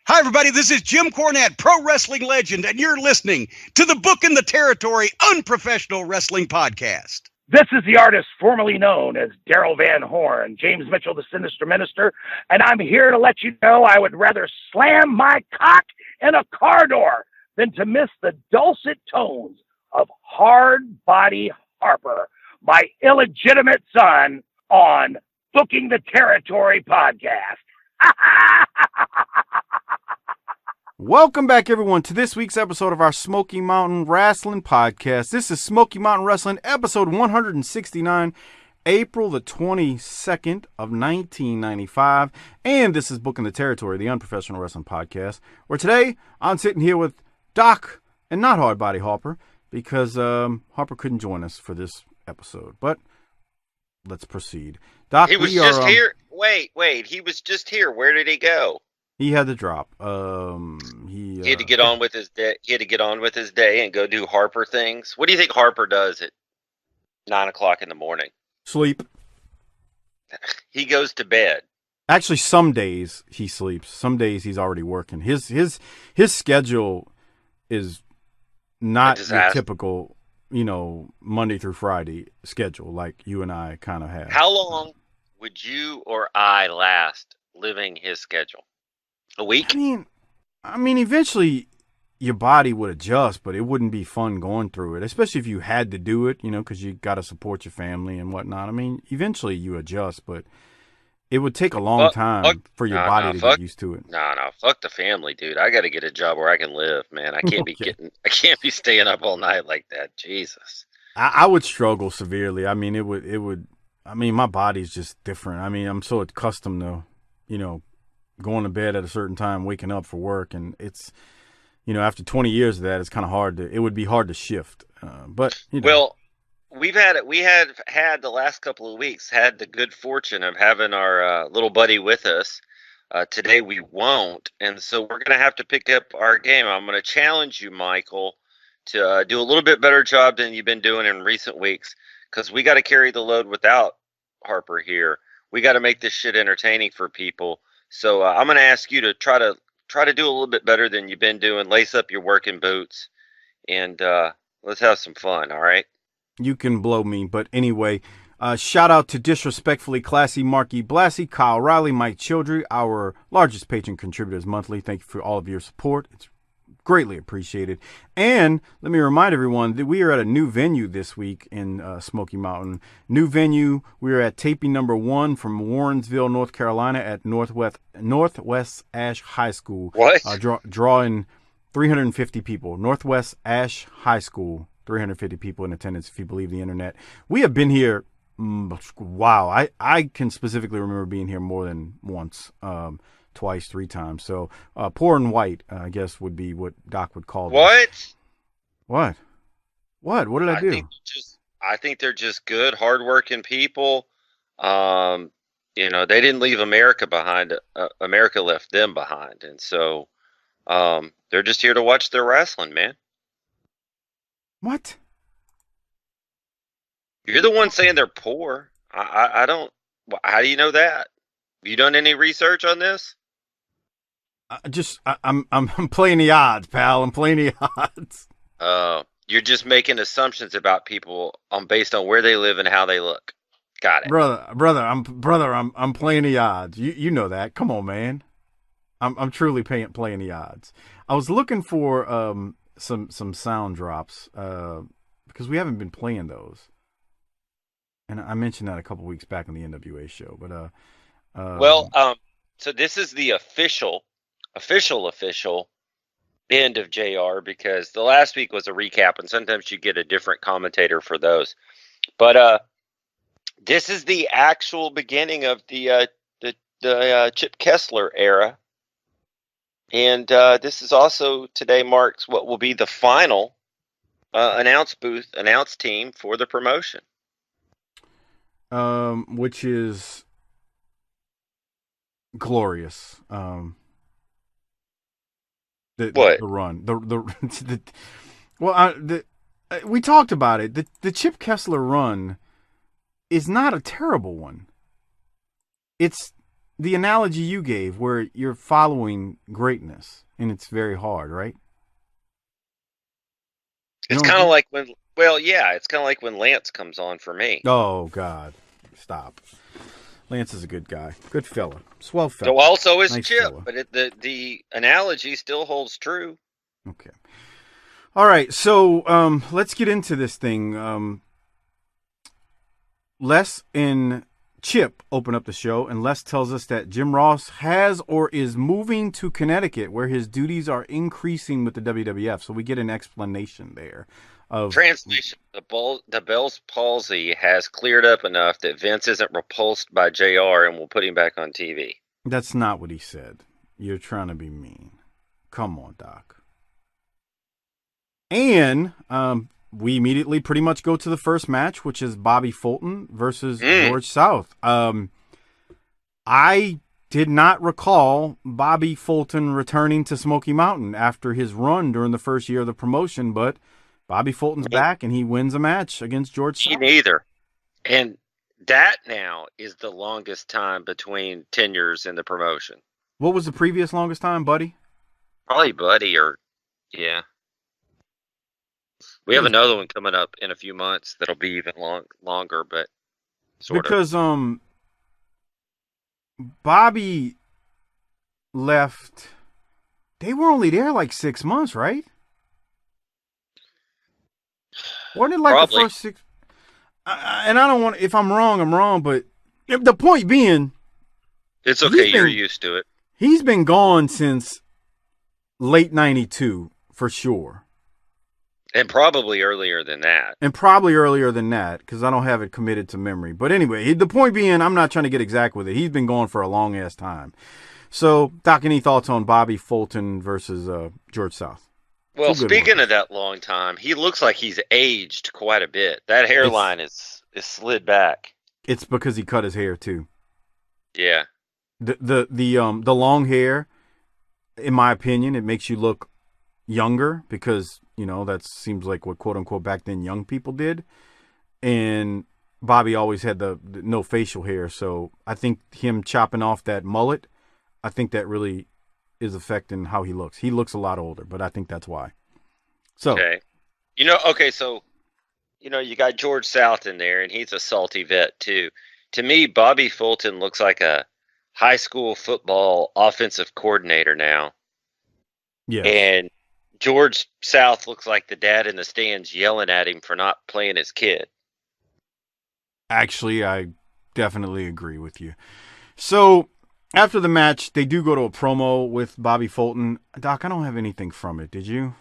Hi, everybody. This is Jim Cornette, pro wrestling legend, and you're listening to the Book in the Territory Unprofessional Wrestling Podcast. This is the artist formerly known as Daryl Van Horn, James Mitchell, the Sinister Minister, and I'm here to let you know I would rather slam my cock in a car door than to miss the dulcet tones of Hard Body Harper, my illegitimate son, on Booking the Territory podcast. Welcome back, everyone, to this week's episode of our Smoky Mountain Rasslin podcast. This is Smoky Mountain Wrestling, episode 169, April the 22nd of 1995. And this is Booking the Territory, the Unprofessional Wrestling podcast, where today I'm sitting here with Doc and not Hard Body Harper, because Harper couldn't join us for this episode. But let's proceed. Doc, he was just here. Wait, he was just here. Where did he go? He had to drop. He had to get on with his day. He had to get on with his day and go do Harper things. What do you think Harper does at 9:00 in the morning? Sleep. He goes to bed. Actually, some days he sleeps. Some days he's already working. His schedule is not the typical, Monday through Friday schedule like you and I kind of have. How long would you or I last living his schedule? A week? I mean, eventually your body would adjust, but it wouldn't be fun going through it, especially if you had to do it, because you got to support your family and whatnot. I mean, eventually you adjust, but it would take a long time for your body to get used to it. No, fuck the family, dude. I got to get a job where I can live, man. I can't be I can't be staying up all night like that. Jesus. I would struggle severely. I mean, it would. I mean, my body's just different. I mean, I'm so accustomed to, going to bed at a certain time, waking up for work, and it's, after 20 years of that, it's kind of hard it would be hard to shift. But well, we had the last couple of weeks had the good fortune of having our little buddy with us. Today we won't, and so we're gonna have to pick up our game. I'm gonna challenge you, Michael, to do a little bit better job than you've been doing in recent weeks, because we got to carry the load without Harper here. We got to make this shit entertaining for people. So I'm going to ask you to try to do a little bit better than you've been doing. Lace up your working boots, and let's have some fun, all right? You can blow me, but anyway, shout out to Disrespectfully Classy, Marky Blassie, Kyle Riley, Mike Childry, our largest patron contributors monthly. Thank you for all of your support. It's greatly appreciated. And let me remind everyone that we are at a new venue this week in Smoky Mountain. New venue. We are at taping number 1 from Warrensville, North Carolina at Northwest Ash High School. What? Drawing 350 people. Northwest Ash High School. 350 people in attendance, if you believe the internet. We have been here, wow. I can specifically remember being here more than once. Twice, 3 times. So, poor and white, I guess, would be what Doc would call this. What? What did I do? I think they're just good, hardworking people. They didn't leave America behind. America left them behind. And so, they're just here to watch their wrestling, man. What? You're the one saying they're poor. I don't. How do you know that? You done any research on this? I'm playing the odds, pal. I'm playing the odds. You're just making assumptions about people based on where they live and how they look. Got it, brother. I'm playing the odds. You know that. Come on, man. I'm truly playing the odds. I was looking for some sound drops because we haven't been playing those, and I mentioned that a couple weeks back on the NWA show. But so this is the official end of JR, because the last week was a recap, and sometimes you get a different commentator for those. But this is the actual beginning of the Chip Kessler era, and this is also today marks what will be the final announce team for the promotion, which is glorious. The run. We talked about it. The Chip Kessler run is not a terrible one. It's the analogy you gave where you're following greatness and it's very hard, right? It's kind of like when, well, yeah, it's kind of like when Lance comes on for me. Oh, God. Stop. Lance is a good guy. Good fella. Swell fella. So also is Nice Chip, fella. but the analogy still holds true. Okay. All right, so let's get into this thing. Les and Chip open up the show, and Les tells us that Jim Ross has or is moving to Connecticut, where his duties are increasing with the WWF. So we get an explanation there. Translation: the Bell's palsy has cleared up enough that Vince isn't repulsed by JR and will put him back on TV. That's not what he said. You're trying to be mean. Come on, Doc. And we immediately pretty much go to the first match, which is Bobby Fulton versus George South. I did not recall Bobby Fulton returning to Smoky Mountain after his run during the first year of the promotion, but Bobby Fulton's back and he wins a match against George South. Me neither. And that now is the longest time between tenures in the promotion. What was the previous longest time, Buddy? Probably Buddy or, yeah. We have another one coming up in a few months that'll be even longer, but sort of. Because Bobby left, they were only there like 6 months, right? Wasn't it like Probably. the first 6? And I don't want, if I'm wrong, but the point being, it's okay, you're used to it. He's been gone since late 92 for sure. And probably earlier than that. Because I don't have it committed to memory. But anyway, the point being, I'm not trying to get exact with it. He's been gone for a long-ass time. So, Doc, any thoughts on Bobby Fulton versus George South? Well, speaking of that long time, he looks like he's aged quite a bit. That hairline is slid back. It's because he cut his hair, too. Yeah. The long hair, in my opinion, it makes you look younger because, you know, that seems like what quote unquote back then young people did. And Bobby always had the no facial hair. So I think him chopping off that mullet, I think that really is affecting how he looks. He looks a lot older, but I think that's why. So, okay. So, you got George South in there and he's a salty vet too. To me, Bobby Fulton looks like a high school football offensive coordinator now. Yeah. And George South looks like the dad in the stands yelling at him for not playing his kid. Actually, I definitely agree with you. So, after the match, they do go to a promo with Bobby Fulton. Doc, I don't have anything from it. Did you?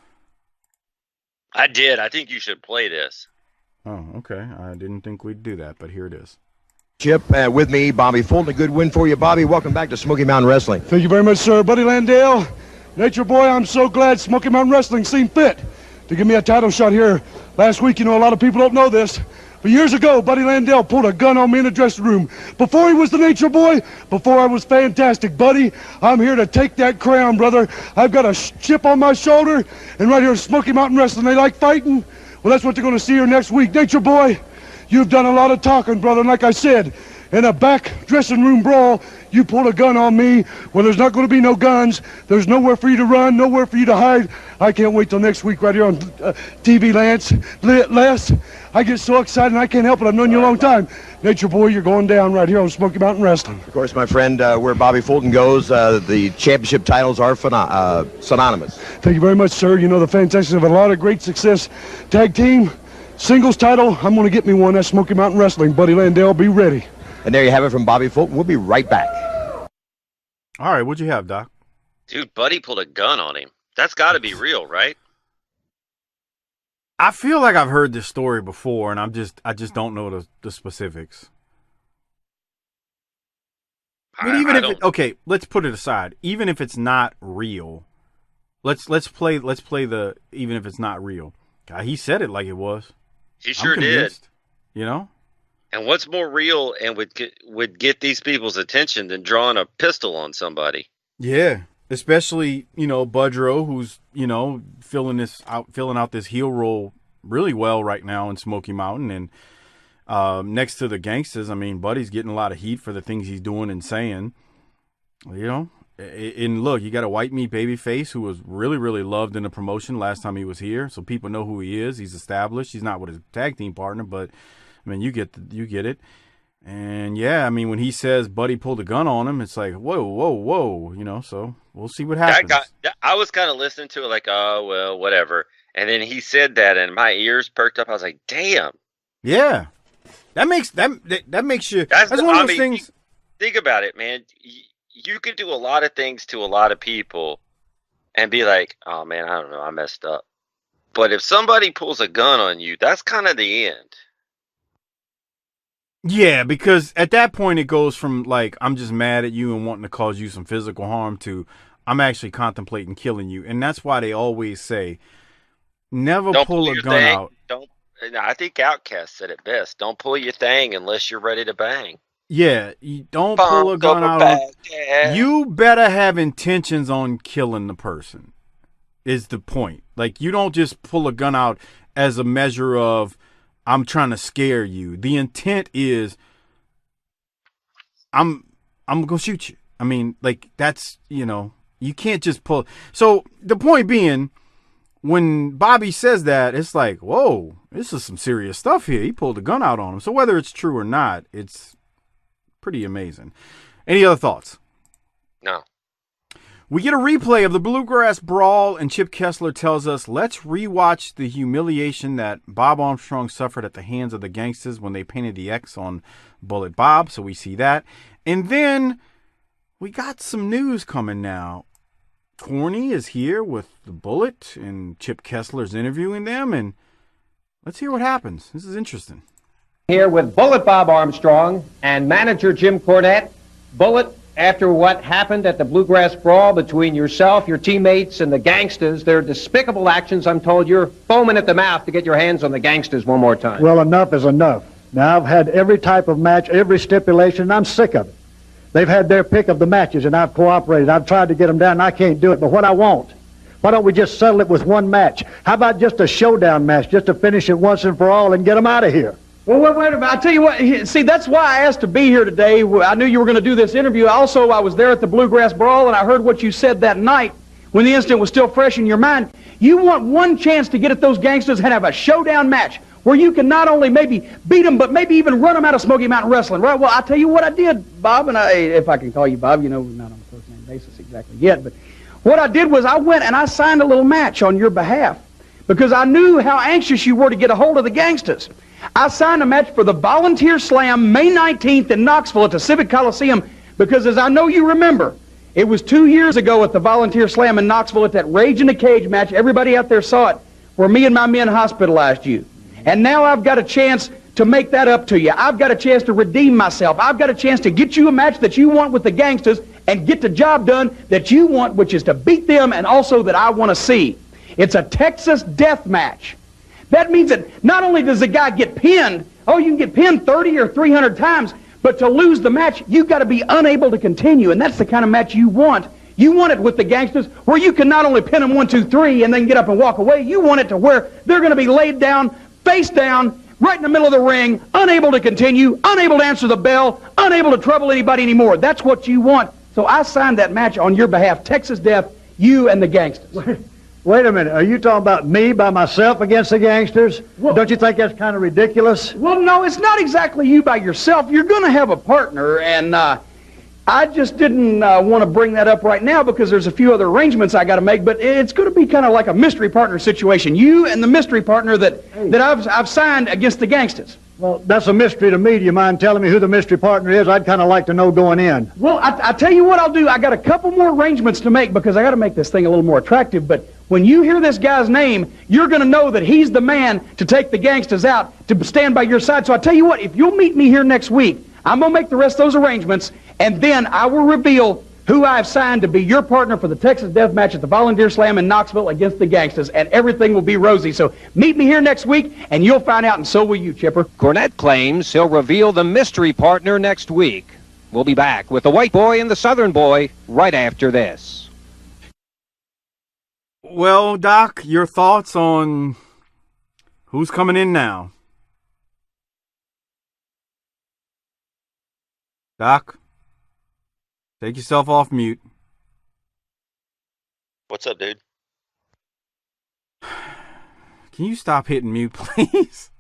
I did. I think you should play this. Oh, okay. I didn't think we'd do that, but here it is. Chip, with me, Bobby Fulton. A good win for you, Bobby. Welcome back to Smoky Mountain Wrestling. Thank you very much, sir. Buddy Landale, Nature Boy, I'm so glad Smoky Mountain Wrestling seen fit to give me a title shot here last week. You know, a lot of people don't know this, but years ago, Buddy Landale pulled a gun on me in the dressing room. Before he was the Nature Boy, before I was fantastic, Buddy, I'm here to take that crown, brother. I've got a chip on my shoulder, and right here at Smoky Mountain Wrestling, they like fighting. Well, that's what they're going to see here next week. Nature Boy, you've done a lot of talking, brother, and like I said, in a back dressing room brawl, you pulled a gun on me. Well, there's not going to be no guns. There's nowhere for you to run, nowhere for you to hide. I can't wait till next week right here on TV, Lance. Les, I get so excited and I can't help it. I've known you a long time. Nature Boy, you're going down right here on Smoky Mountain Wrestling. Of course, my friend, where Bobby Fulton goes, the championship titles are synonymous. Thank you very much, sir. You know, the Fantastics have a lot of great success. Tag team, singles title, I'm going to get me one. That's Smoky Mountain Wrestling. Buddy Landale, be ready. And there you have it from Bobby Fulton. We'll be right back. All right, what'd you have, Doc? Dude, Buddy pulled a gun on him. That's got to be real, right? I feel like I've heard this story before, and I just don't know the specifics. But even if okay, let's put it aside. Even if it's not real, let's play the even if it's not real. God, he said it like it was. He sure did. You know. And what's more real and would get these people's attention than drawing a pistol on somebody? Yeah, especially, you know, Budrow, who's, you know, filling out this heel role really well right now in Smoky Mountain, and next to the Gangsters, I mean, Buddy's getting a lot of heat for the things he's doing and saying. You know, and look, you got a white meat baby face who was really, really loved in the promotion last time he was here, so people know who he is. He's established. He's not with his tag team partner, but I mean, you get it. And yeah, I mean, when he says Buddy pulled a gun on him, it's like, whoa, whoa, whoa, you know. So we'll see what happens. I was kind of listening to it like, oh well, whatever. And then he said that, and my ears perked up. I was like, damn. Yeah, that makes you. That's one of those things. Think about it, man. You could do a lot of things to a lot of people and be like, oh man, I don't know, I messed up. But if somebody pulls a gun on you, that's kind of the end. Yeah, because at that point it goes from like, I'm just mad at you and wanting to cause you some physical harm to I'm actually contemplating killing you. And that's why they always say, never pull a gun out. I think Outcast said it best. Don't pull your thing unless you're ready to bang. Yeah, you don't pull a gun out. You better have intentions on killing the person, is the point. Like, you don't just pull a gun out as a measure of, I'm trying to scare you. The intent is, I'm going to shoot you. I mean, like, that's, you know, you can't just pull. So, the point being, when Bobby says that, it's like, whoa, this is some serious stuff here. He pulled a gun out on him. So, whether it's true or not, it's pretty amazing. Any other thoughts? No. We get a replay of the Bluegrass Brawl, and Chip Kessler tells us, let's rewatch the humiliation that Bob Armstrong suffered at the hands of the Gangsters when they painted the X on Bullet Bob. So we see that. And then we got some news coming now. Corny is here with the Bullet, and Chip Kessler's interviewing them, and let's hear what happens. This is interesting. Here with Bullet Bob Armstrong and manager Jim Cornette. Bullet, after what happened at the Bluegrass Brawl between yourself, your teammates, and the Gangsters, their despicable actions, I'm told you're foaming at the mouth to get your hands on the Gangsters one more time. Well, enough is enough. Now, I've had every type of match, every stipulation, and I'm sick of it. They've had their pick of the matches, and I've cooperated. I've tried to get them down, and I can't do it. But what I want, why don't we just settle it with one match? How about just a showdown match, just to finish it once and for all and get them out of here? Well, wait a minute. I'll tell you what. See, that's why I asked to be here today. I knew you were going to do this interview. Also, I was there at the Bluegrass Brawl, and I heard what you said that night when the incident was still fresh in your mind. You want one chance to get at those Gangsters and have a showdown match where you can not only maybe beat them, but maybe even run them out of Smoky Mountain Wrestling, right? Well, I'll tell you what I did, Bob, and if I can call you Bob, you know, we're not on a first-name basis exactly yet, but what I did was I went and I signed a little match on your behalf because I knew how anxious you were to get a hold of the Gangsters. I signed a match for the Volunteer Slam May 19th in Knoxville at the Civic Coliseum because, as I know you remember, it was 2 years ago at the Volunteer Slam in Knoxville at that Rage in a Cage match. Everybody out there saw it, where me and my men hospitalized you. And now I've got a chance to make that up to you. I've got a chance to redeem myself. I've got a chance to get you a match that you want with the Gangsters and get the job done that you want, which is to beat them and also that I want to see. It's a Texas death match. That means that not only does the guy get pinned, oh, you can get pinned 30 or 300 times, but to lose the match, you've got to be unable to continue, and that's the kind of match you want. You want it with the Gangsters where you can not only pin them 1, 2, 3 and then get up and walk away. You want it to where they're going to be laid down, face down, right in the middle of the ring, unable to continue, unable to answer the bell, unable to trouble anybody anymore. That's what you want. So I signed that match on your behalf, Texas Death, you and the Gangsters. Wait a minute. Are you talking about me by myself against the Gangsters? Well, don't you think that's kind of ridiculous? Well, no, it's not exactly you by yourself. You're going to have a partner, and I just didn't want to bring that up right now because there's a few other arrangements I got to make, but it's going to be kind of like a mystery partner situation. You and the mystery partner that I've signed against the Gangsters. Well, that's a mystery to me. Do you mind telling me who the mystery partner is? I'd kind of like to know going in. Well, I tell you what I'll do. I got a couple more arrangements to make because I got to make this thing a little more attractive, but when you hear this guy's name, you're going to know that he's the man to take the Gangsters out, to stand by your side. So I tell you what, if you'll meet me here next week, I'm going to make the rest of those arrangements, and then I will reveal who I've signed to be your partner for the Texas Death Match at the Volunteer Slam in Knoxville against the Gangsters, and everything will be rosy. So meet me here next week, and you'll find out, and so will you, Chipper. Cornette claims he'll reveal the mystery partner next week. We'll be back with the White Boy and the Southern Boy right after this. Well, Doc, your thoughts on who's coming in now? Doc? Take yourself off mute. What's up, dude? Can you stop hitting mute, please?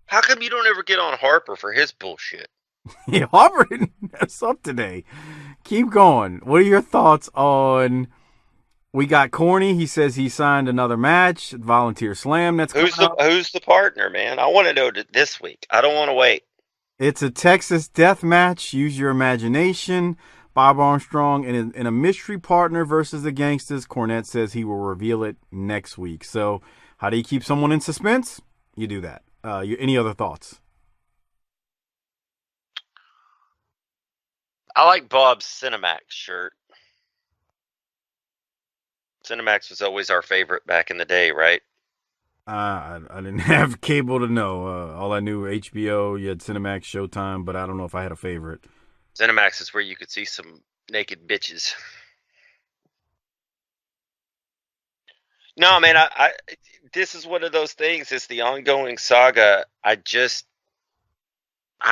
How come you don't ever get on Harper for his bullshit? Yeah, Harper didn't mess up today. Keep going. What are your thoughts on... We got Corny. He says he signed another match. Volunteer Slam. Who's the partner, man? I want to know this week. I don't want to wait. It's a Texas death match. Use your imagination. Bob Armstrong and a mystery partner versus the Gangsters. Cornette says he will reveal it next week. So how do you keep someone in suspense? You do that. Any other thoughts? I like Bob's Cinemax shirt. Cinemax was always our favorite back in the day, right? I didn't have cable to know. All I knew, HBO, you had Cinemax, Showtime, but I don't know if I had a favorite. Cinemax is where you could see some naked bitches. No, man, I this is one of those things. It's the ongoing saga. I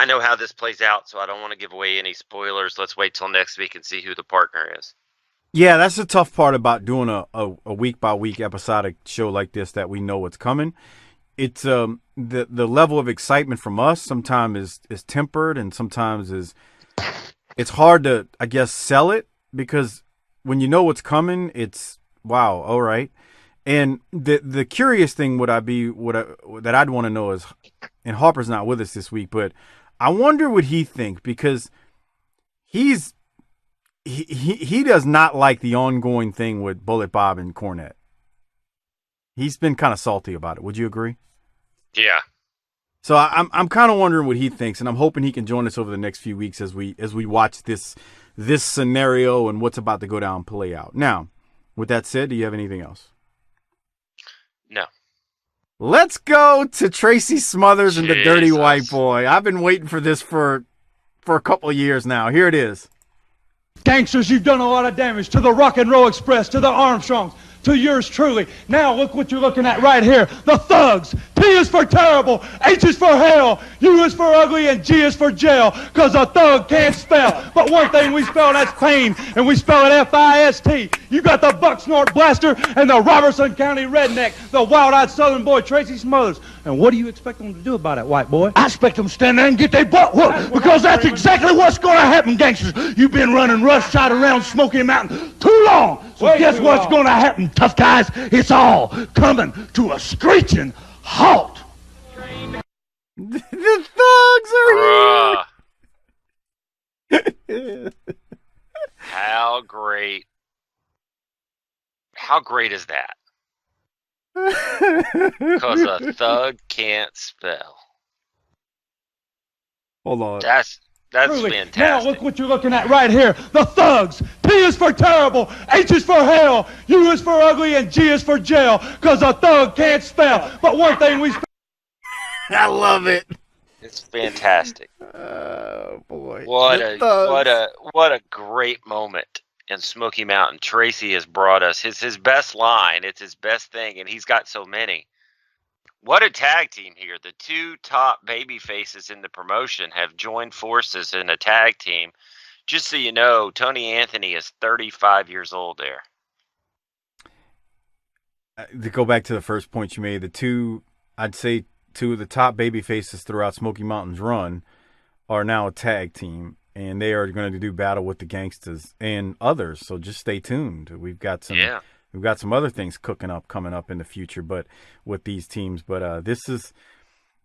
know how this plays out, so I don't want to give away any spoilers. Let's wait till next week and see who the partner is. Yeah, that's the tough part about doing a week-by-week episodic show like this, that we know what's coming. It's the level of excitement from us sometimes is tempered, and sometimes it's hard to, I guess, sell it, because when you know what's coming, it's, wow, all right. And the curious thing that I'd want to know is, and Harper's not with us this week, but I wonder what he think, because he does not like the ongoing thing with Bullet Bob and Cornette. He's been kind of salty about it. Would you agree? Yeah. So I'm kind of wondering what he thinks, and I'm hoping he can join us over the next few weeks as we watch this scenario and what's about to go down play out. Now, with that said, do you have anything else? No. Let's go to Tracy Smothers and the Dirty White Boy. I've been waiting for this for a couple of years now. Here it is. Gangsters, you've done a lot of damage to the Rock and Roll Express, to the Armstrongs, to yours truly. Now look what you're looking at right here. The Thugs. T is for terrible, H is for hell, U is for ugly, and G is for jail. Because a thug can't spell. But one thing we spell, that's pain, and we spell it F-I-S-T. You got the Buck Snort Blaster and the Robertson County Redneck, the wild-eyed Southern boy, Tracy Smothers. And what do you expect them to do about it, white boy? I expect them to stand there and get their butt whooped, because that's exactly what's going to happen, gangsters. You've been running roughshod around Smoky Mountain too long. So guess what's going to happen, tough guys? It's all coming to a screeching halt. The Thugs are here. How great is that? Because a thug can't spell. Hold on. That's fantastic. Now look what you're looking at right here. The Thugs. T is for terrible, H is for hell, U is for ugly, and G is for jail. Because a thug can't spell. But one thing we spell. I love it. It's fantastic. Oh boy. What a great moment in Smoky Mountain. Tracy has brought us his best line. It's his best thing, and he's got so many. What a tag team here. The two top baby faces in the promotion have joined forces in a tag team. Just so you know, Tony Anthony is 35 years old there. To go back to the first point you made, I'd say two of the top baby faces throughout Smoky Mountain's run are now a tag team, and they are going to do battle with the Gangsters and others. So just stay tuned. We've got some other things coming up in the future, but with these teams. But this is,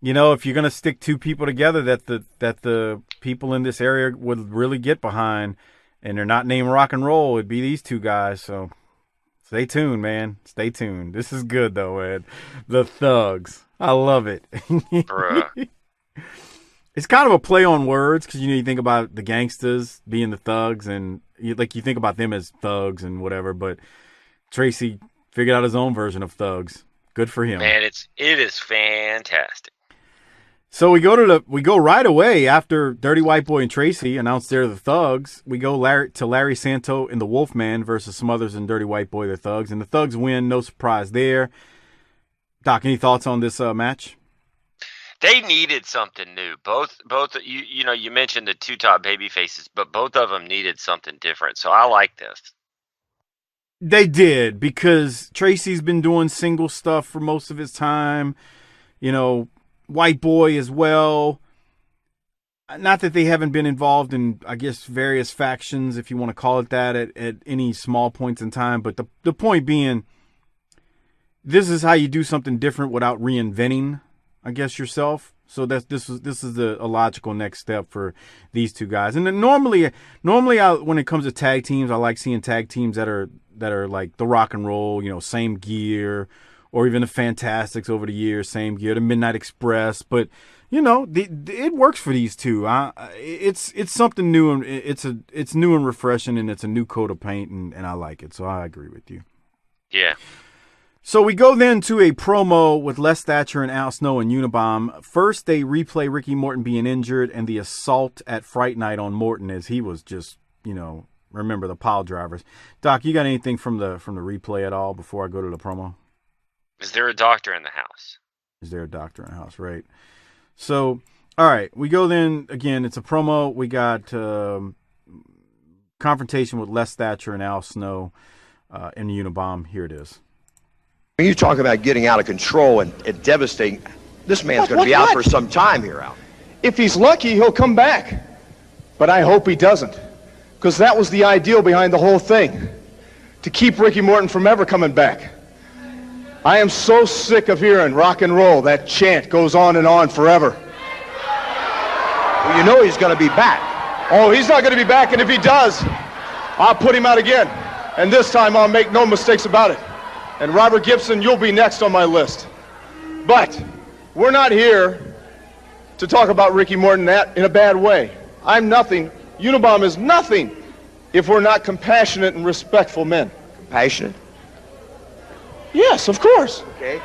if you're going to stick two people together that the people in this area would really get behind, and they're not named Rock and Roll, it'd be these two guys. So stay tuned, man. Stay tuned. This is good though, man. The Thugs. I love it. It's kind of a play on words, because you think about the Gangsters being the Thugs, and you think about them as thugs and whatever, but Tracy figured out his own version of Thugs. Good for him. Man, it is fantastic. So we go right away after Dirty White Boy and Tracy announced they're the Thugs. We go to Larry Santo and the Wolfman versus Smothers and Dirty White Boy, the Thugs, and the Thugs win. No surprise there. Doc, any thoughts on this match? They needed something new. Both you mentioned the two top baby faces, but both of them needed something different. So I like this. They did, because Tracy's been doing single stuff for most of his time. White Boy as well. Not that they haven't been involved in, I guess, various factions, if you want to call it that, at any small points in time. But the point being, this is how you do something different without reinventing, I guess, yourself. So this is a logical next step for these two guys. And then normally when it comes to tag teams, I like seeing tag teams that are like the Rock and Roll, same gear, or even the Fantastics over the years, same gear, the Midnight Express. But it works for these two. It's something new, and it's new and refreshing, and it's a new coat of paint, and I like it. So I agree with you. Yeah. So we go then to a promo with Les Thatcher and Al Snow and Unabomber. First, they replay Ricky Morton being injured and the assault at Fright Night on Morton, as he was just, remember the pile drivers. Doc, you got anything from the replay at all before I go to the promo? Is there a doctor in the house? Is there a doctor in the house? Right. So, all right, we go then, again, it's a promo. We got confrontation with Les Thatcher and Al Snow in the Unabomber. Here it is. When you talk about getting out of control and devastating, this man's going to be out for some time here, Al. If he's lucky, he'll come back. But I hope he doesn't. Because that was the ideal behind the whole thing. To keep Ricky Morton from ever coming back. I am so sick of hearing rock and roll. That chant goes on forever. Well, he's going to be back. Oh, he's not going to be back, and if he does, I'll put him out again. And this time I'll make no mistakes about it. And Robert Gibson, you'll be next on my list. But we're not here to talk about Ricky Morton in a bad way. I'm nothing. Unabomber is nothing if we're not compassionate and respectful men. Compassionate? Yes, of course. Okay.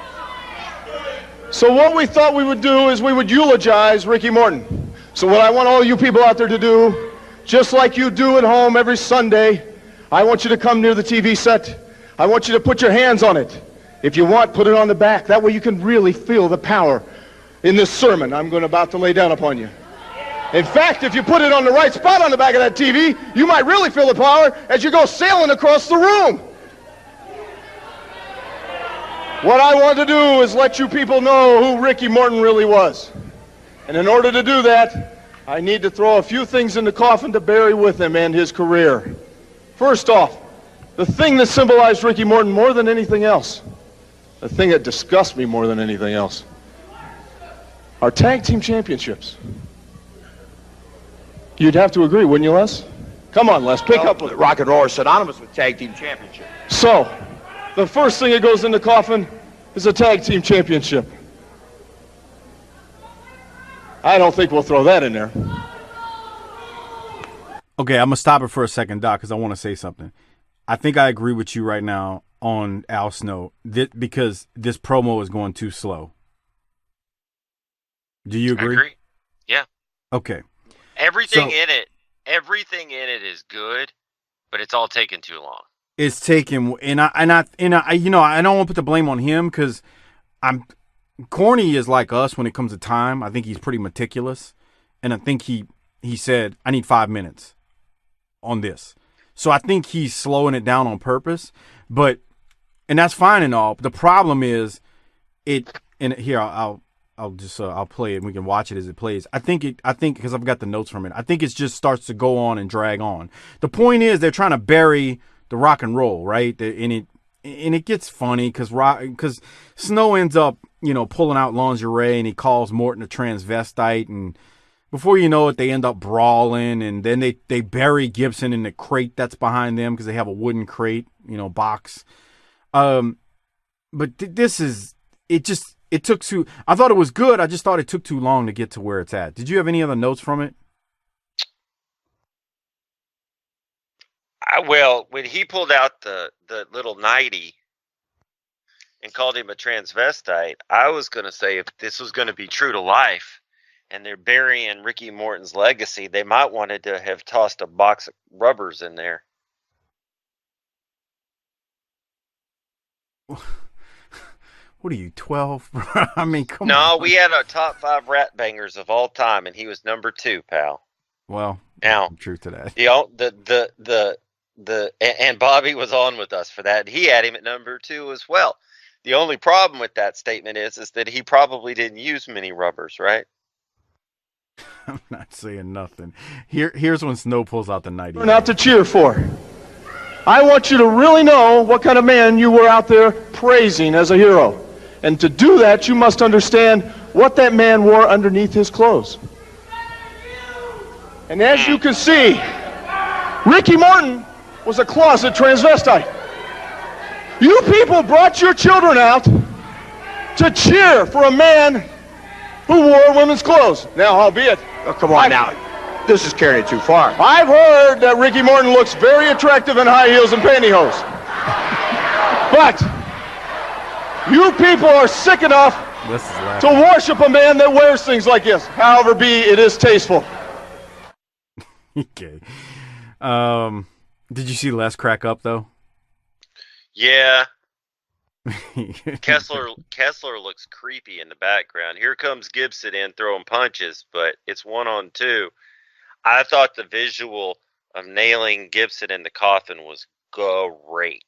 So what we thought we would do is we would eulogize Ricky Morton. So what I want all you people out there to do, just like you do at home every Sunday, I want you to come near the TV set. I want you to put your hands on it. If you want, put it on the back. That way you can really feel the power in this sermon I'm about to lay down upon you. In fact, if you put it on the right spot on the back of that TV, you might really feel the power as you go sailing across the room. What I want to do is let you people know who Ricky Morton really was. And in order to do that, I need to throw a few things in the coffin to bury with him and his career. First off, the thing that symbolized Ricky Morton more than anything else, the thing that disgusts me more than anything else, are tag team championships. You'd have to agree, wouldn't you, Les? Come on, Les, pick up with it. Rock and roll are synonymous with tag team championship. So, the first thing that goes in the coffin is a tag team championship. I don't think we'll throw that in there. Okay, I'm going to stop it for a second, Doc, because I want to say something. I think I agree with you right now on Al Snow because this promo is going too slow. Do you agree? I agree. Yeah. Okay. Everything in it is good, but it's all taking too long. It's taken, and I don't want to put the blame on him because Corny is like us when it comes to time. I think he's pretty meticulous, and I think he said, I need 5 minutes on this. So I think he's slowing it down on purpose, and that's fine and all. The problem is I'll play it and we can watch it as it plays. I think because I've got the notes from it, I think it just starts to go on and drag on. The point is they're trying to bury the rock and roll, right? And it gets funny because Snow ends up, pulling out lingerie and he calls Morton a transvestite, and before you know it, they end up brawling, and then they bury Gibson in the crate that's behind them because they have a wooden crate, box. But it took too. I thought it was good. I just thought it took too long to get to where it's at. Did you have any other notes from it? Well, when he pulled out the little nightie and called him a transvestite, I was going to say if this was going to be true to life and they're burying Ricky Morton's legacy, they might wanted to have tossed a box of rubbers in there. What are you, 12? I mean, come on. No, we had our top 5 rat bangers of all time, and he was number 2, pal. Well, now truth to that. And Bobby was on with us for that. He had him at number 2 as well. The only problem with that statement is that he probably didn't use many rubbers, right? I'm not saying nothing. Here's when Snow pulls out the 90. Turn out to cheer for. I want you to really know what kind of man you were out there praising as a hero. And to do that, you must understand what that man wore underneath his clothes. And as you can see, Ricky Morton was a closet transvestite. You people brought your children out to cheer for a man who wore women's clothes. Now, albeit... Oh, come on now. This is carrying it too far. I've heard that Ricky Morton looks very attractive in high heels and pantyhose. But you people are sick enough to worship a man that wears things like this. However be, it is tasteful. Okay. Did you see Les crack up, though? Yeah. Kessler looks creepy in the background. Here comes Gibson in throwing punches, but it's 1-on-2. I thought the visual of nailing Gibson in the coffin was great.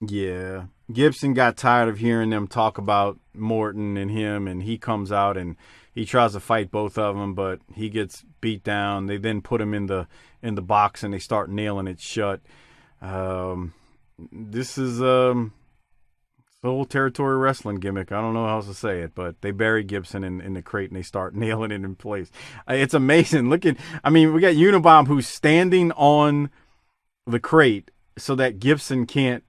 Yeah. Gibson got tired of hearing them talk about Morton and him, and he comes out and he tries to fight both of them, but he gets beat down. They then put him in the box and they start nailing it shut. This is the whole territory wrestling gimmick. I don't know how else to say it, but they bury Gibson in the crate and they start nailing it in place. It's amazing. We got Unabomb who's standing on the crate so that Gibson can't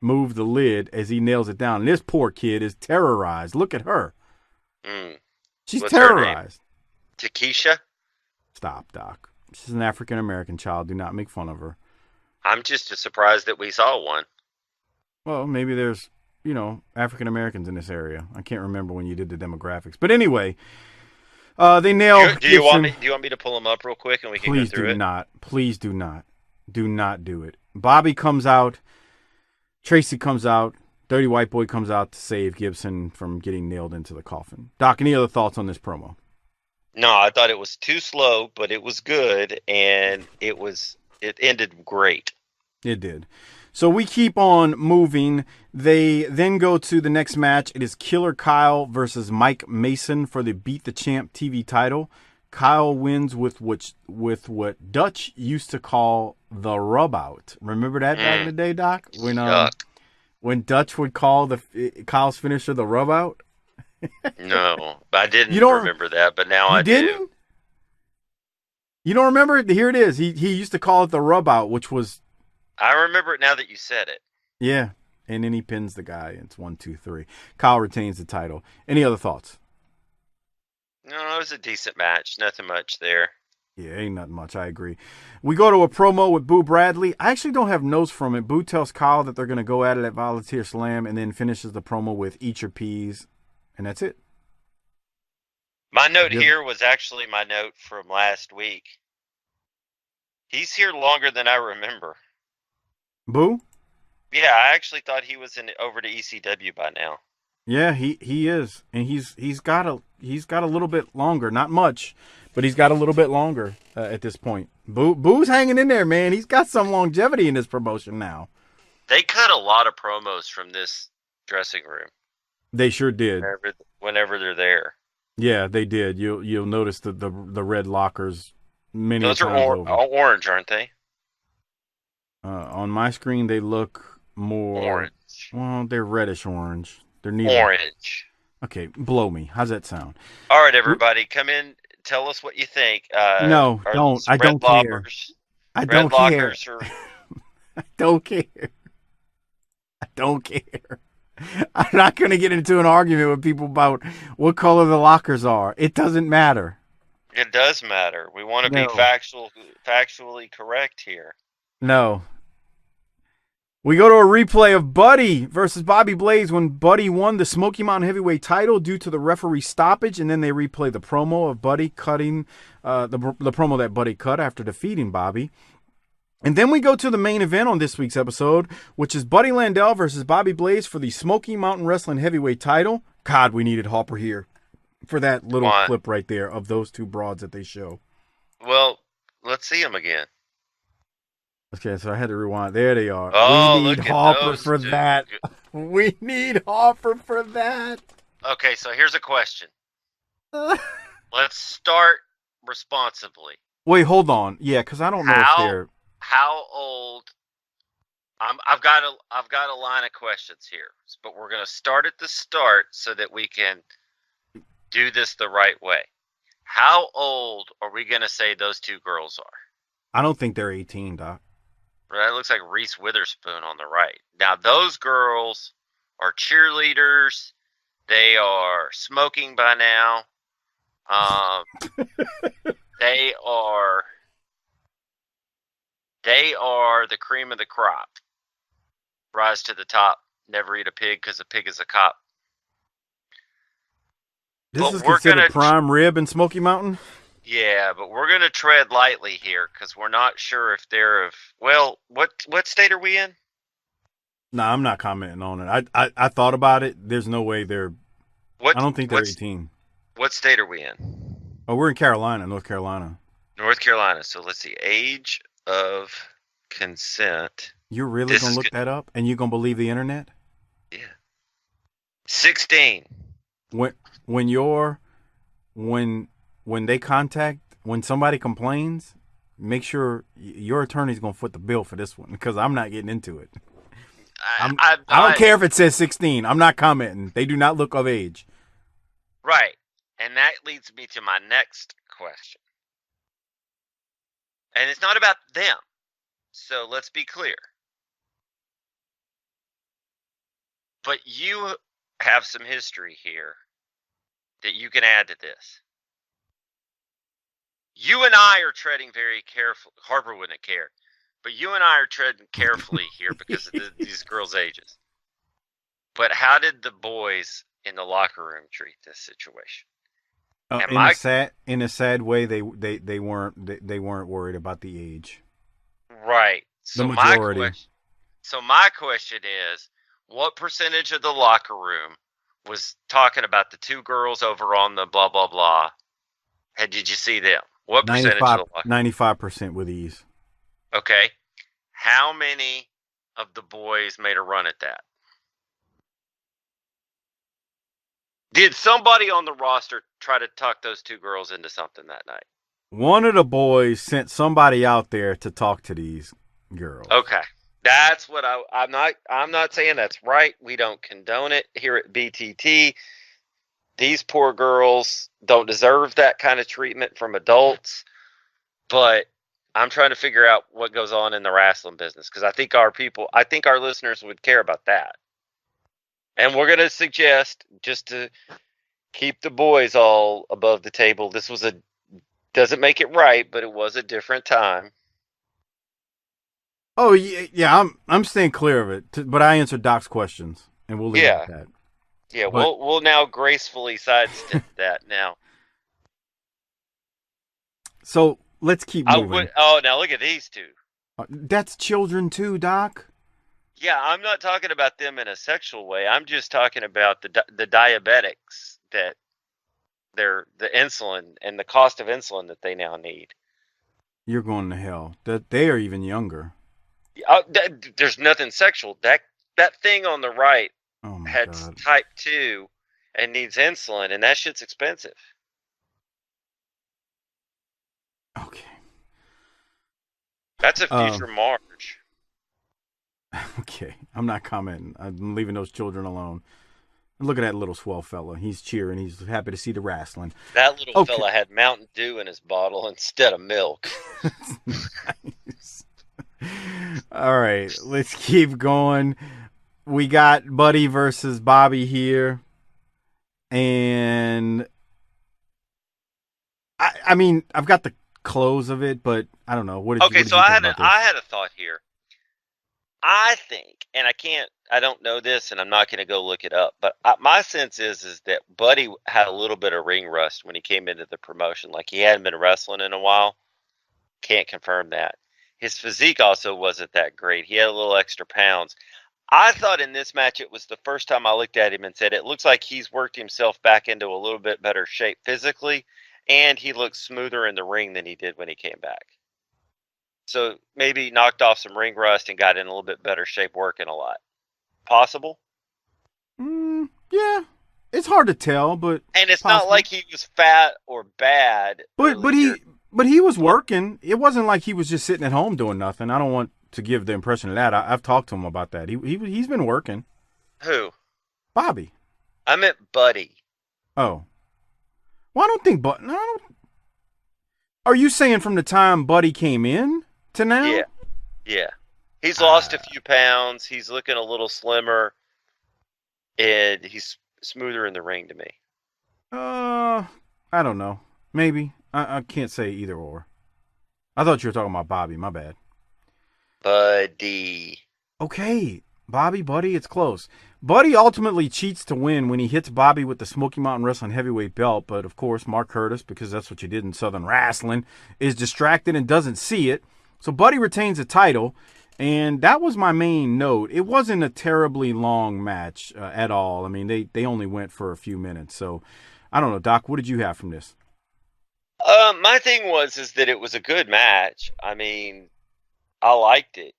move the lid as he nails it down. And this poor kid is terrorized. Look at her. She's What's terrorized. Takesha? Stop, Doc. She's an African-American child. Do not make fun of her. I'm just surprised that we saw one. Well, maybe there's, African-Americans in this area. I can't remember when you did the demographics. But anyway, they nailed Do you want me to pull them up real quick and we can go through it? Please do not. Do not do it. Bobby comes out. Tracy comes out. Dirty White Boy comes out to save Gibson from getting nailed into the coffin. Doc, any other thoughts on this promo? No, I thought it was too slow, but it was good, and it ended great. It did. So we keep on moving. They then go to the next match. It is Killer Kyle versus Mike Mason for the Beat the Champ TV title. Kyle wins with what Dutch used to call the rub out. Remember that back in the day, Doc? When Dutch would call Kyle's finisher the rub out? No, I didn't remember that, but now I do. You don't remember it? Here it is. He used to call it the rub out, which was... I remember it now that you said it. Yeah, and then he pins the guy. It's 1, 2, 3. Kyle retains the title. Any other thoughts? No, it was a decent match. Nothing much there. Yeah, ain't nothing much. I agree. We go to a promo with Boo Bradley. I actually don't have notes from it. Boo tells Kyle that they're going to go at it at Volunteer Slam and then finishes the promo with Eat Your Peas. And that's it. My note here was actually my note from last week. He's here longer than I remember. Boo? Yeah, I actually thought he was over to ECW by now. Yeah, he is. And he's got a little bit longer. Not much, but he's got a little bit longer at this point. Boo's hanging in there, man. He's got some longevity in this promotion now. They cut a lot of promos from this dressing room. They sure did. Whenever they're there. Yeah, they did. You'll notice the red lockers many times over. Those are orange, aren't they? On my screen, they look more orange. Well, they're reddish orange. They're neither. Orange. Okay, blow me. How's that sound? All right, everybody, come in. Tell us what you think. No, don't. I don't care. I don't care. I don't care. I don't care. I'm not going to get into an argument with people about what color the lockers are. It doesn't matter. It does matter. We want to be factually correct here. No. We go to a replay of Buddy versus Bobby Blaze when Buddy won the Smoky Mountain Heavyweight title due to the referee stoppage, and then they replay the promo of Buddy cutting the promo that Buddy cut after defeating Bobby. And then we go to the main event on this week's episode, which is Buddy Landel versus Bobby Blaze for the Smoky Mountain Wrestling Heavyweight title. God, we needed Hopper here for that little clip right there of those two broads that they show. Well, let's see them again. Okay, so I had to rewind. There they are. Oh, we need Hopper for that. We need Hopper for that. Okay, so here's a question. Let's start responsibly. Wait, hold on. Yeah, because I don't know if they're... How old? I've got a line of questions here, but we're going to start at the start so that we can do this the right way. How old are we going to say those two girls are? I don't think they're 18, Doc. That looks like Reese Witherspoon on the right. Now, those girls are cheerleaders. They are smoking by now. They are the cream of the crop. Rise to the top. Never eat a pig because a pig is a cop. This is considered prime rib in Smoky Mountain? Yeah, but we're going to tread lightly here because we're not sure if they're of... Well, what state are we in? No, I'm not commenting on it. I thought about it. There's no way they're... I don't think they're 18. What state are we in? Oh, we're in Carolina, North Carolina. North Carolina. So let's see. Age of consent. You're really going to look that up? And you're going to believe the internet? Yeah. 16. When somebody complains, make sure your attorney's going to foot the bill for this one because I'm not getting into it. I don't care if it says 16. I'm not commenting. They do not look of age. Right. And that leads me to my next question. And it's not about them. So let's be clear. But you have some history here that you can add to this. You and I are treading very carefully. Harper wouldn't care. But you and I are treading carefully here because of these girls' ages. But how did the boys in the locker room treat this situation? In a sad way, they weren't worried about the age. Right. The majority. So my question is, what percentage of the locker room was talking about the two girls over on the blah blah blah? Did you see them? What percentage of the locker room? 95% with ease. Okay. How many of the boys made a run at that? Did somebody on the roster try to talk those two girls into something that night? One of the boys sent somebody out there to talk to these girls. Okay. That's what I'm not saying that's right. We don't condone it here at BTT. These poor girls don't deserve that kind of treatment from adults. But I'm trying to figure out what goes on in the wrestling business because I think our listeners would care about that. And we're going to suggest, just to keep the boys all above the table, doesn't make it right, but it was a different time. Oh, yeah, I'm staying clear of it, but I answered Doc's questions, and we'll leave it at that. Yeah, we'll now gracefully sidestep that now. So let's keep moving. Now look at these two. That's children too, Doc. Yeah, I'm not talking about them in a sexual way. I'm just talking about the diabetics that the insulin and the cost of insulin that they now need. You're going to hell. That they are even younger. There's nothing sexual. That thing on the right had God. type 2 and needs insulin, and that shit's expensive. Okay. That's a future Marge. Okay, I'm not commenting. I'm leaving those children alone. Look at that little swell fella. He's cheering. He's happy to see the wrestling. That little fella had Mountain Dew in his bottle instead of milk. Nice. All right, let's keep going. We got Buddy versus Bobby here. And I mean, I've got the close of it, but I don't know. What did you think about this? I had a thought here. I think, and I don't know this, and I'm not going to go look it up, but my sense is that Buddy had a little bit of ring rust when he came into the promotion. Like he hadn't been wrestling in a while. Can't confirm that. His physique also wasn't that great. He had a little extra pounds. I thought in this match it was the first time I looked at him and said, it looks like he's worked himself back into a little bit better shape physically, and he looks smoother in the ring than he did when he came back. So maybe he knocked off some ring rust and got in a little bit better shape working a lot. Possible? Yeah. It's hard to tell, but and it's possible. Not like he was fat or bad. But he was working. It wasn't like he was just sitting at home doing nothing. I don't want to give the impression of that. I've talked to him about that. He's been working. Who? Bobby. I meant Buddy. Oh. Well, I don't think Are you saying from the time Buddy came in to now? Yeah. He's lost a few pounds. He's looking a little slimmer, and he's smoother in the ring to me. I don't know. Maybe. I can't say either or. I thought you were talking about Bobby. My bad. Buddy. Okay. Buddy, it's close. Buddy ultimately cheats to win when he hits Bobby with the Smoky Mountain Wrestling heavyweight belt, but of course Mark Curtis, because that's what you did in Southern Rasslin, is distracted and doesn't see it. So Buddy retains the title, and that was my main note. It wasn't a terribly long match at all. I mean, they only went for a few minutes. So I don't know, Doc, what did you have from this? My thing is that it was a good match. I mean, I liked it.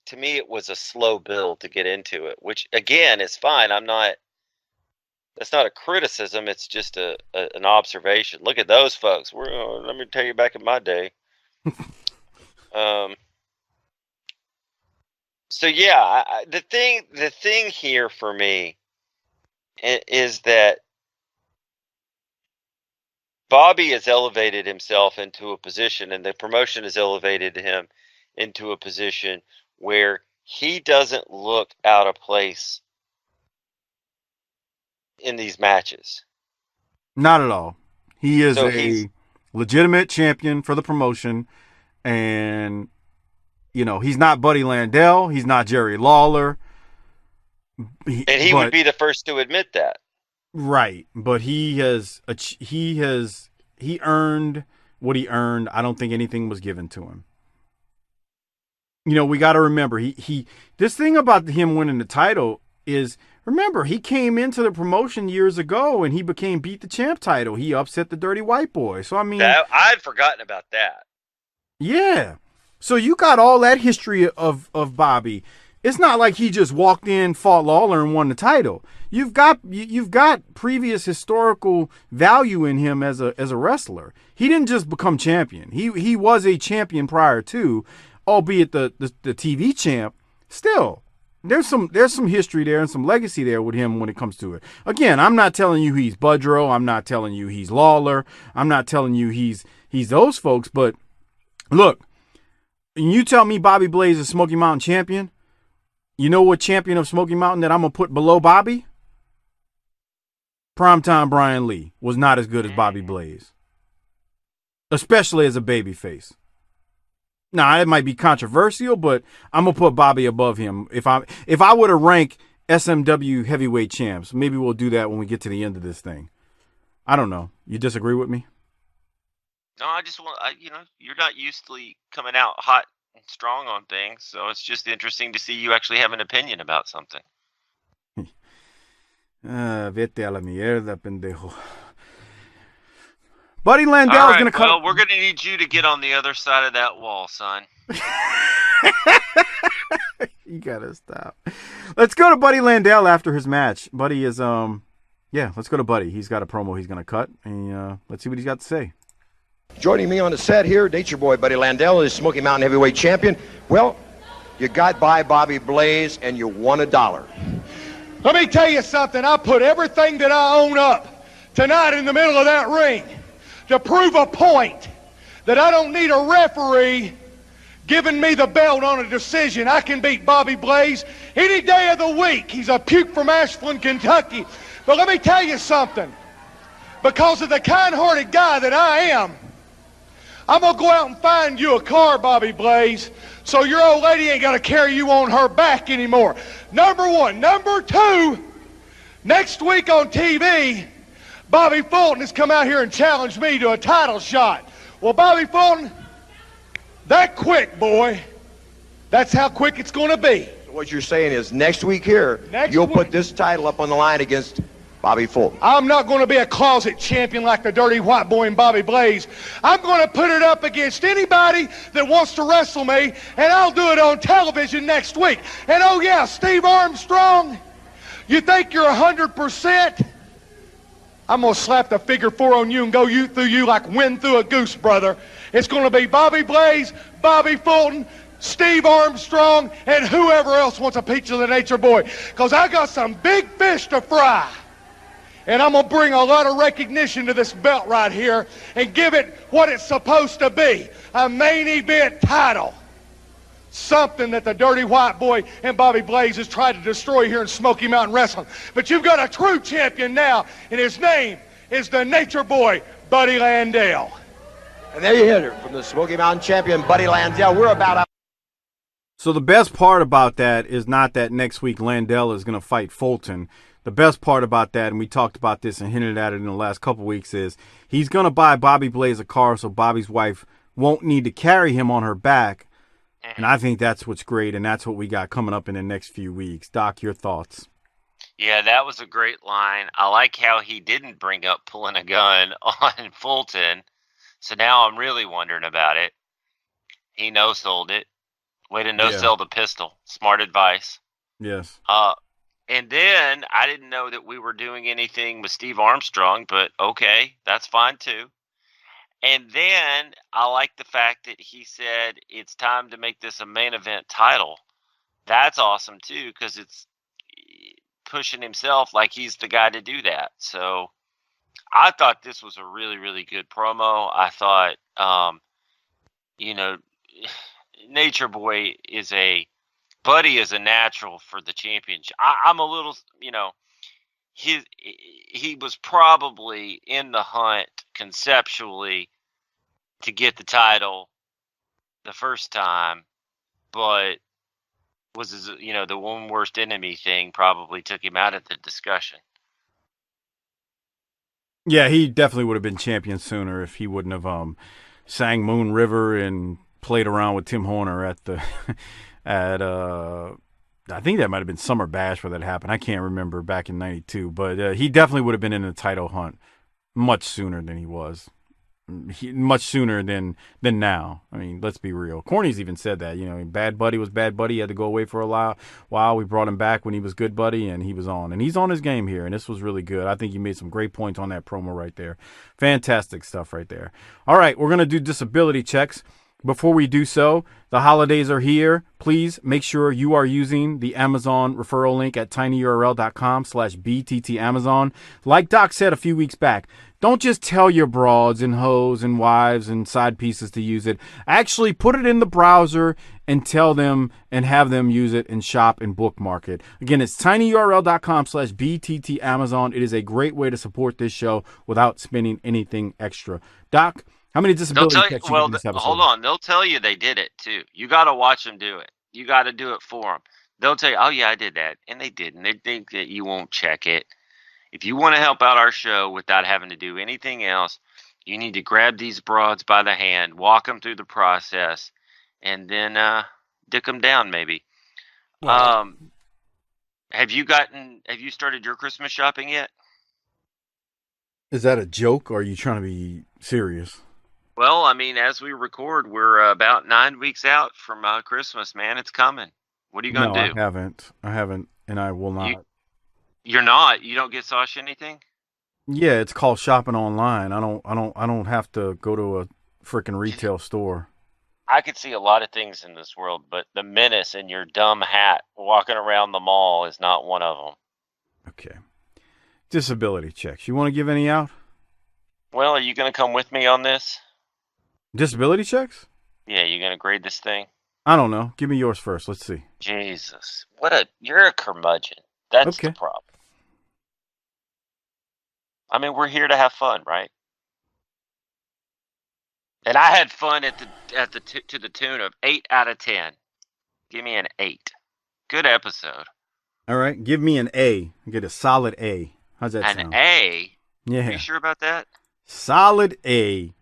To me, it was a slow build to get into it, which again is fine. That's not a criticism. It's just an observation. Look at those folks. Let me tell you, back in my day. So yeah, the thing here for me is that Bobby has elevated himself into a position, and the promotion has elevated him into a position where he doesn't look out of place in these matches. Not at all. He is a legitimate champion for the promotion, and he's not Buddy Landell, he's not Jerry Lawler. He would be the first to admit that. Right, but he earned what he earned. I don't think anything was given to him. We got to remember this thing about him winning the title is, remember, he came into the promotion years ago and he became Beat the Champ title. He upset the Dirty White Boy. So I mean, I'd forgotten about that. Yeah. So you got all that history of Bobby. It's not like he just walked in, fought Lawler, and won the title. You've got previous historical value in him as a wrestler. He didn't just become champion. He was a champion prior to, albeit the TV champ. Still, there's some history there and some legacy there with him when it comes to it. Again, I'm not telling you he's Budrow. I'm not telling you he's Lawler. I'm not telling you he's those folks. But look, you tell me Bobby Blaze is Smoky Mountain champion. You know what champion of Smoky Mountain that I'm going to put below Bobby? Primetime Brian Lee was not as good as Bobby Blaze. Especially as a babyface. Now, it might be controversial, but I'm going to put Bobby above him. If I were to rank SMW heavyweight champs, maybe we'll do that when we get to the end of this thing. I don't know. You disagree with me? No, I just want, you're not usually coming out hot and strong on things, so it's just interesting to see you actually have an opinion about something. Vete a la mierda, pendejo. Buddy Landell is going to come. Well, we're going to need you to get on the other side of that wall, son. You got to stop. Let's go to Buddy Landell after his match. Buddy is, let's go to Buddy. He's got a promo he's going to cut, and let's see what he's got to say. Joining me on the set here, Nature Boy Buddy Landell is Smoky Mountain Heavyweight Champion. Well, you got by Bobby Blaze and you won $1. Let me tell you something. I put everything that I own up tonight in the middle of that ring to prove a point that I don't need a referee giving me the belt on a decision. I can beat Bobby Blaze any day of the week. He's a puke from Ashland, Kentucky. But let me tell you something. Because of the kind-hearted guy that I am, I'm going to go out and find you a car, Bobby Blaze, so your old lady ain't got to carry you on her back anymore. Number one. Number two, next week on TV, Bobby Fulton has come out here and challenged me to a title shot. Well, Bobby Fulton, That quick, boy. That's how quick it's going to be. So what you're saying is next week here, Next you'll week. put this title up on the line against Bobby Fulton. I'm not going to be a closet champion like the Dirty White Boy and Bobby Blaze. I'm going to put it up against anybody that wants to wrestle me, and I'll do it on television next week. And oh yeah, Steve Armstrong, you think you're 100%? I'm going to slap the figure 4 on you and go through you like wind through a goose, brother. It's going to be Bobby Blaze, Bobby Fulton, Steve Armstrong, and whoever else wants a piece of the Nature Boy. Because I got some big fish to fry. And I'm going to bring a lot of recognition to this belt right here and give it what it's supposed to be. A main event title. Something that the Dirty White Boy and Bobby Blaze has tried to destroy here in Smoky Mountain Wrestling. But you've got a true champion now, and his name is the Nature Boy, Buddy Landell. And there you hit her from the Smoky Mountain champion, Buddy Landell. We're about out. So the best part about that is not that next week Landell is going to fight Fulton. The best part about that, and we talked about this and hinted at it in the last couple weeks, is he's going to buy Bobby Blaze a car so Bobby's wife won't need to carry him on her back. And I think that's what's great, and that's what we got coming up in the next few weeks. Doc, your thoughts? Yeah, that was a great line. I like how he didn't bring up pulling a gun on Fulton. So now I'm really wondering about it. He no-sold it. Way to no-sell the pistol. Smart advice. Yes. And then I didn't know that we were doing anything with Steve Armstrong, but okay, that's fine too. And then I like the fact that he said it's time to make this a main event title. That's awesome too, because it's pushing himself like he's the guy to do that. So I thought this was a really, really good promo. I thought, Nature Boy Buddy is a natural for the championship. I'm a little, he was probably in the hunt conceptually to get the title the first time, but was the one worst enemy thing probably took him out of the discussion. Yeah, he definitely would have been champion sooner if he wouldn't have sang Moon River and played around with Tim Horner at the I think that might have been Summer Bash where that happened. I can't remember back in '92, but he definitely would have been in the title hunt much sooner than he was. Much sooner than now. I mean, let's be real. Corny's even said that. Bad Buddy was Bad Buddy. He had to go away for a while. We brought him back when he was Good Buddy, and he was on. And he's on his game here, and this was really good. I think you made some great points on that promo right there. Fantastic stuff right there. All right, we're going to do disability checks. Before we do so, the holidays are here. Please make sure you are using the Amazon referral link at tinyurl.com/bttamazon. Like Doc said a few weeks back, don't just tell your broads and hoes and wives and side pieces to use it. Actually put it in the browser and tell them and have them use it and shop and bookmark it. Again, it's tinyurl.com/bttamazon. It is a great way to support this show without spending anything extra. Doc, how many disability checks you in this episode? Hold on. They'll tell you they did it, too. You got to watch them do it. You got to do it for them. They'll tell you, oh, yeah, I did that. And they didn't. They think that you won't check it. If you want to help out our show without having to do anything else, you need to grab these broads by the hand, walk them through the process, and then dick them down, maybe. Wow. Have you started your Christmas shopping yet? Is that a joke, or are you trying to be serious? Well, I mean, as we record, we're about 9 weeks out from Christmas, man. It's coming. What are you going to do? I haven't, and I will not. You're not? You don't get Sasha anything? Yeah, it's called shopping online. I don't have to go to a freaking retail store. I could see a lot of things in this world, but the menace in your dumb hat walking around the mall is not one of them. Okay. Disability checks. You want to give any out? Well, are you going to come with me on this? Disability checks? Yeah, you going to grade this thing? I don't know. Give me yours first. Let's see. Jesus. You're a curmudgeon. That's the problem. I mean, we're here to have fun, right? And I had fun to the tune of 8 out of 10. Give me an 8. Good episode. All right, give me an A. Get a solid A. How's that sound? An A? Yeah. Are you sure about that? Solid A.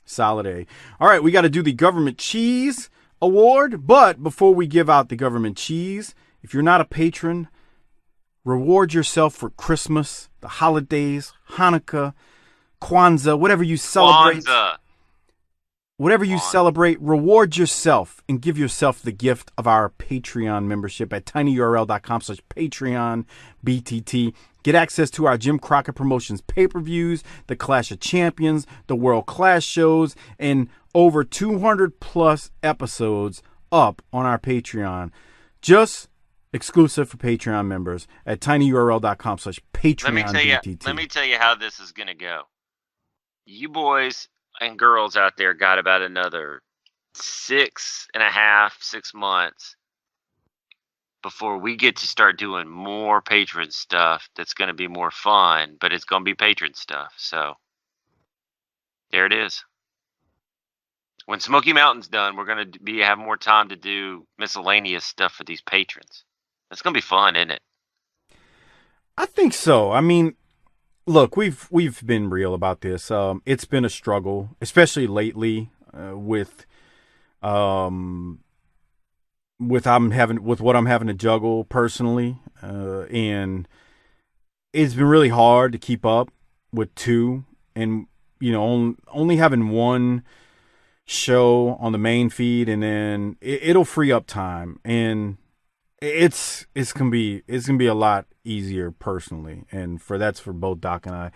Solid A. All right, we got to do the Government Cheese Award. But before we give out the Government Cheese, if you're not a patron, reward yourself for Christmas, the holidays, Hanukkah, Kwanzaa, whatever you celebrate. Whatever you celebrate, reward yourself and give yourself the gift of our Patreon membership at tinyurl.com/PatreonBTT. Get access to our Jim Crockett Promotions pay-per-views, the Clash of Champions, the World Class shows, and over 200 plus episodes up on our Patreon. Just exclusive for Patreon members at tinyurl.com/PatreonBTT. Let me tell you how this is going to go. You boys and girls out there got about another 6 months before we get to start doing more patron stuff that's going to be more fun, but it's going to be patron stuff. So there it is. When Smoky Mountain's done, we're going to have more time to do miscellaneous stuff for these patrons. It's going to be fun, isn't it? I think so. I mean, look, we've been real about this. It's been a struggle, especially lately, with what I'm having to juggle personally, and it's been really hard to keep up with two, and only having one show on the main feed, and then it'll free up time, and it's gonna be a lot easier personally, and that's for both Doc and I.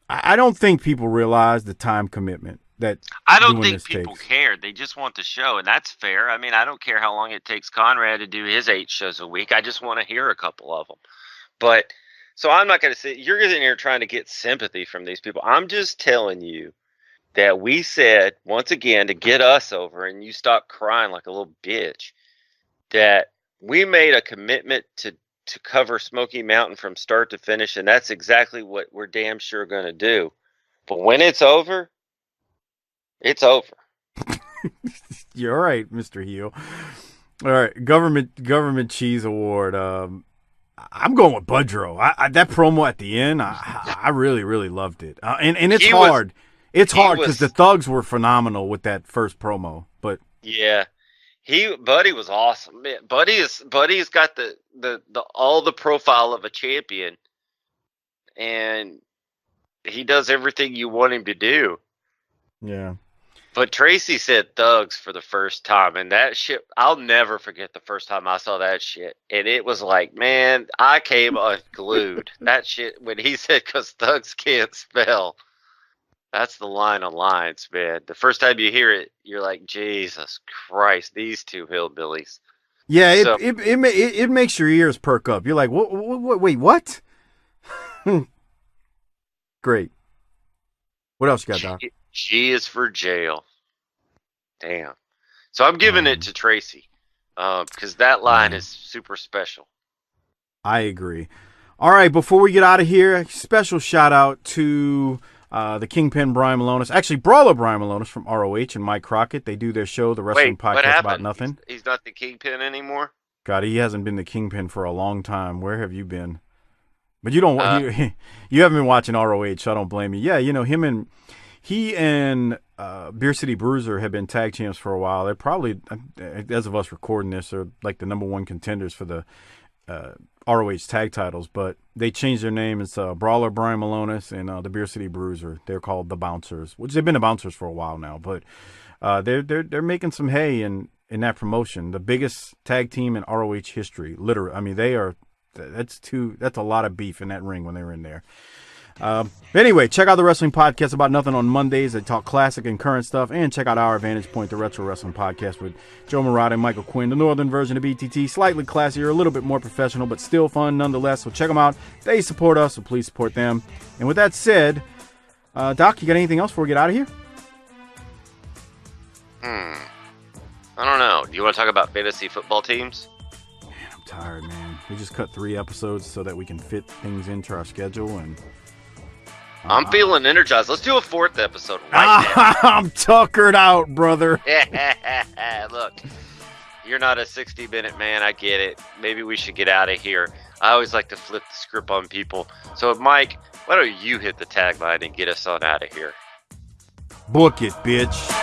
I don't think people realize the time commitment that I don't think people takes. care. They just want the show, and that's fair. I mean, I don't care how long it takes Conrad to do his 8 shows a week. I just want to hear a couple of them. But so I'm not going to sit. You're in here trying to get sympathy from these people. I'm just telling you that we said once again to get us over, and you stop crying like a little bitch, that we made a commitment to cover Smoky Mountain from start to finish, and that's exactly what we're damn sure going to do. But when it's over, it's over. You're right, Mr. Heel. All right, Government Cheese Award. I'm going with Budrow. That promo at the end, I really, really loved it. And it's hard. It's hard because the Thugs were phenomenal with that first promo. But yeah. Buddy was awesome. Man, Buddy's got the all the profile of a champion, and he does everything you want him to do. Yeah. But Tracy said Thugs for the first time, and that shit, I'll never forget the first time I saw that shit. And it was like, man, I came unglued. That shit, when he said, 'cause Thugs can't spell. That's the line on lines, man. The first time you hear it, you're like, Jesus Christ, these two hillbillies. Yeah, it makes your ears perk up. You're like, what? Wait, what? Great. What else you got, Doc? G is for jail. Damn. So I'm giving it to Tracy because that line is super special. I agree. All right, before we get out of here, special shout out to the Kingpin Brian Malonis, actually Brawler Brian Malonis from ROH and Mike Crockett. They do their show, the Wrestling Podcast About Nothing. He's not the Kingpin anymore? God, he hasn't been the Kingpin for a long time. Where have you been? But you don't. You haven't been watching ROH, so I don't blame you. Yeah, he and Beer City Bruiser have been tag champs for a while. They're probably, as of us recording this, are like the number one contenders for the ROH tag titles, but they changed their name. It's Brawler Brian Malonis and the Beer City Bruiser. They're called the Bouncers, which they've been the Bouncers for a while now, but they're making some hay in that promotion. The biggest tag team in ROH history, literally. I mean, that's a lot of beef in that ring when they were in there. Anyway, check out the Wrestling Podcast About Nothing on Mondays. They talk classic and current stuff. And check out our Vantage Point, the Retro Wrestling Podcast with Joe Murata and Michael Quinn, the northern version of BTT. Slightly classier, a little bit more professional, but still fun nonetheless. So check them out. They support us, so please support them. And with that said, Doc, you got anything else before we get out of here? I don't know. Do you want to talk about fantasy football teams? Man, I'm tired, man. We just cut 3 episodes so that we can fit things into our schedule, and I'm feeling energized. Let's do a 4th episode right now. I'm tuckered out, brother. Look, you're not a 60-minute man. I get it. Maybe we should get out of here. I always like to flip the script on people. So, Mike, why don't you hit the tagline and get us on out of here? Book it, bitch.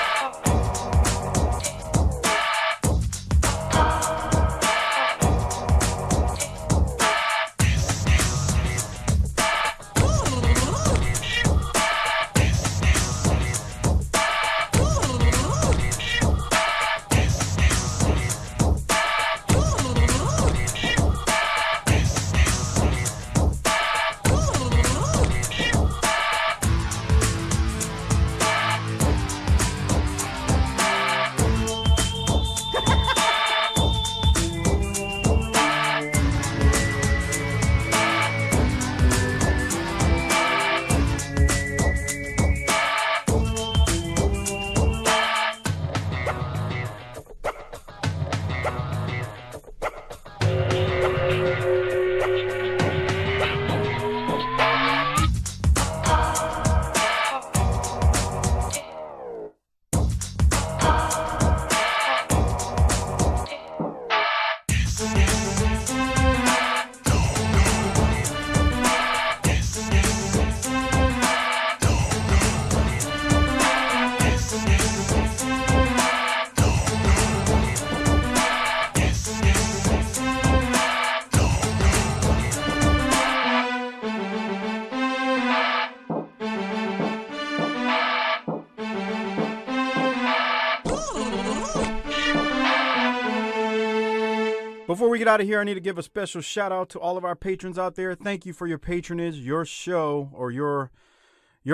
Before we get out of here, I need to give a special shout out to all of our patrons out there. Thank you for your patronage. Your show or your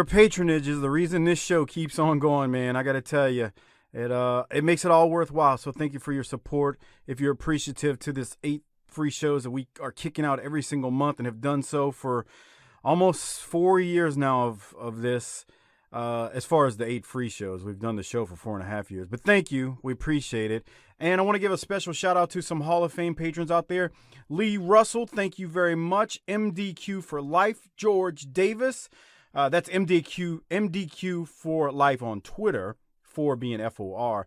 patronage is the reason this show keeps on going, man. I got to tell you, it makes it all worthwhile. So thank you for your support. If you're appreciative to this 8 free shows that we are kicking out every single month and have done so for almost 4 years now of this. As far as the 8 free shows, we've done the show for 4.5 years. But thank you. We appreciate it. And I want to give a special shout out to some Hall of Fame patrons out there. Lee Russell, thank you very much. MDQ for Life. George Davis. That's MDQ for Life on Twitter, for being FOR.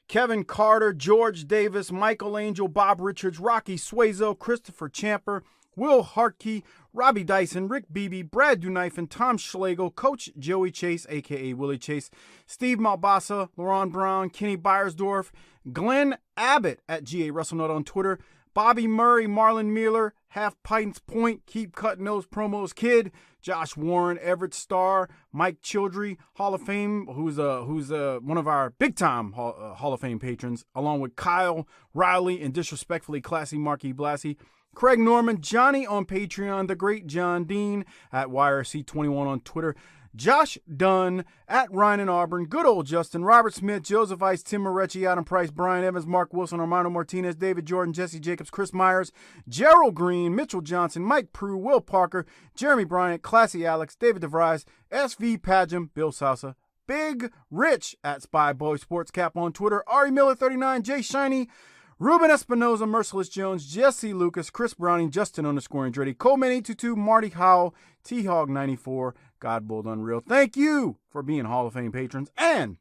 Kevin Carter, George Davis, Michael Angel, Bob Richards, Rocky Suazo, Christopher Champer, Will Hartke, Robbie Dyson, Rick Beebe, Brad Dunifin, Tom Schlegel, Coach Joey Chase, a.k.a. Willie Chase, Steve Malbasa, Laurent Brown, Kenny Beiersdorf, Glenn Abbott at GA WrestleNut on Twitter, Bobby Murray, Marlon Mueller, Half Pints Point, Keep Cutting Those Promos Kid, Josh Warren, Everett Starr, Mike Childry, Hall of Fame, who's one of our big-time Hall of Fame patrons, along with Kyle Riley and Disrespectfully Classy Marky Blassie, Craig Norman, Johnny on Patreon, the great John Dean at YRC21 on Twitter, Josh Dunn at Ryan and Auburn, good old Justin, Robert Smith, Joseph Ice, Tim Moretti, Adam Price, Brian Evans, Mark Wilson, Armando Martinez, David Jordan, Jesse Jacobs, Chris Myers, Gerald Green, Mitchell Johnson, Mike Prue, Will Parker, Jeremy Bryant, Classy Alex, David DeVries, SV Padgham, Bill Salsa, Big Rich at Spy Boy Sports Cap on Twitter, Ari Miller 39, Jay Shiny, Ruben Espinoza, Merciless Jones, Jesse Lucas, Chris Browning, Justin _Andretti, Coleman 822, Marty Howell, T-Hog 94, Godbold Unreal. Thank you for being Hall of Fame patrons. And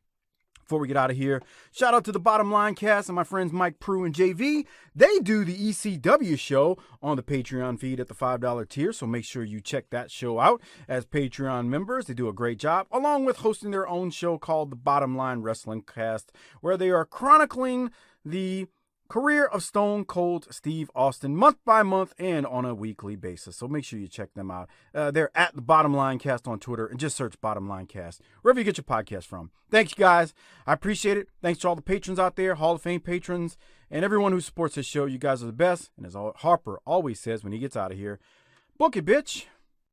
before we get out of here, shout out to the Bottom Line cast and my friends Mike Prue and JV. They do the ECW show on the Patreon feed at the $5 tier, so make sure you check that show out as Patreon members. They do a great job, along with hosting their own show called the Bottom Line Wrestling Cast, where they are chronicling the career of Stone Cold Steve Austin month by month and on a weekly basis. So make sure you check them out. They're at the Bottom Line Cast on Twitter and just search Bottom Line Cast wherever you get your podcast from. Thank you guys. I appreciate it. Thanks to all the patrons out there, Hall of Fame patrons, and everyone who supports this show. You guys are the best. And as Harper always says when he gets out of here, book it, bitch.